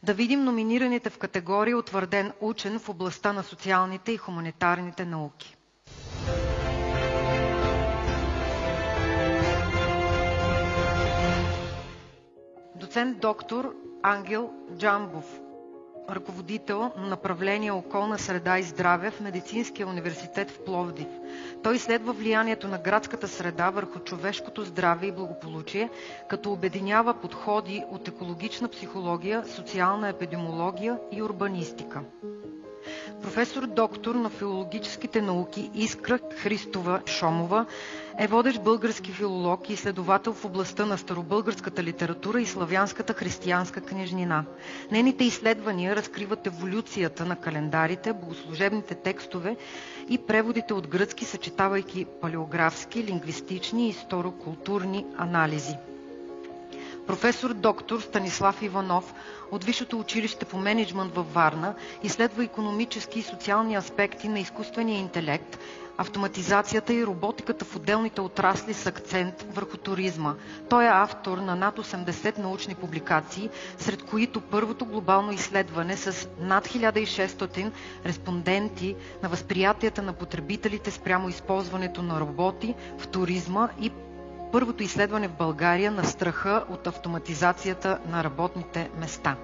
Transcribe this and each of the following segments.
Да видим номинираните в категория утвърден учен в областта на социалните и хуманитарните науки. Доцент доктор Ангел Джамбов, ръководител на направление околна среда и здраве в Медицинския университет в Пловдив. Той изследва влиянието на градската среда върху човешкото здраве и благополучие, като обединява подходи от екологична психология, социална епидемиология и урбанистика. Професор доктор на филологическите науки Искра Христова Шомова е водещ български филолог и изследовател в областта на старобългарската литература и славянската християнска книжнина. Нейните изследвания разкриват еволюцията на календарите, богослужебните текстове и преводите от гръцки, съчетавайки палеографски, лингвистични и историко-културни анализи. Професор доктор Станислав Иванов от Висшето училище по мениджмънт във Варна изследва икономически и социални аспекти на изкуствения интелект, автоматизацията и роботиката в отделните отрасли с акцент върху туризма. Той е автор на над 80 научни публикации, сред които първото глобално изследване с над 1600 респонденти на възприятията на потребителите спрямо използването на роботи в туризма и първото изследване в България на страха от автоматизацията на работните места.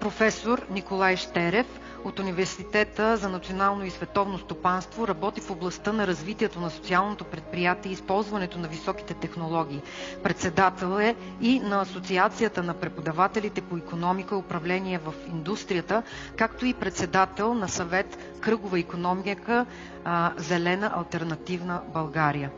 Професор Николай Щерев от Университета за национално и световно стопанство работи в областта на развитието на социалното предприятие и използването на високите технологии. Председател е и на Асоциацията на преподавателите по икономика и управление в индустрията, както и председател на съвет Кръгова икономика Зелена алтернативна България.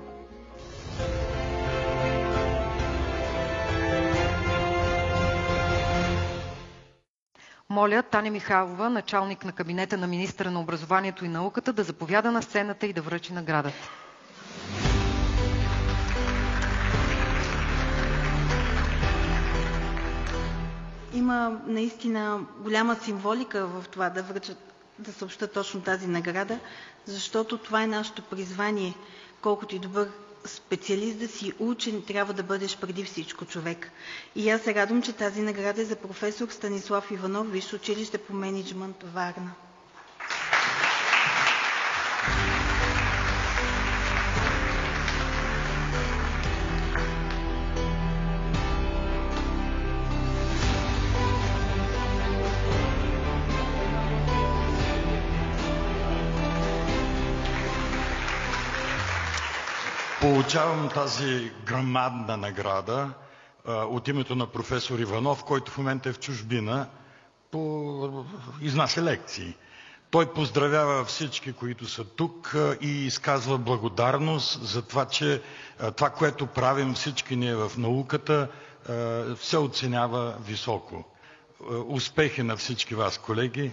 Моля Таня Михайлова, началник на кабинета на министъра на образованието и науката, да заповяда на сцената и да връчи наградата. Има наистина голяма символика в това да съобща точно тази награда, защото това е нашето призвание. Колкото и добър специалист да си, учен, трябва да бъдеш преди всичко човек. И аз се радвам, че тази награда е за професор Станислав Иванов, Висше училище по мениджмънт Варна. Получавам тази грамадна награда от името на професор Иванов, който в момента е в чужбина, изнася лекции. Той поздравява всички, които са тук и изказва благодарност за това, че това, което правим всички ние в науката, се оценява високо. Успехи на всички вас, колеги!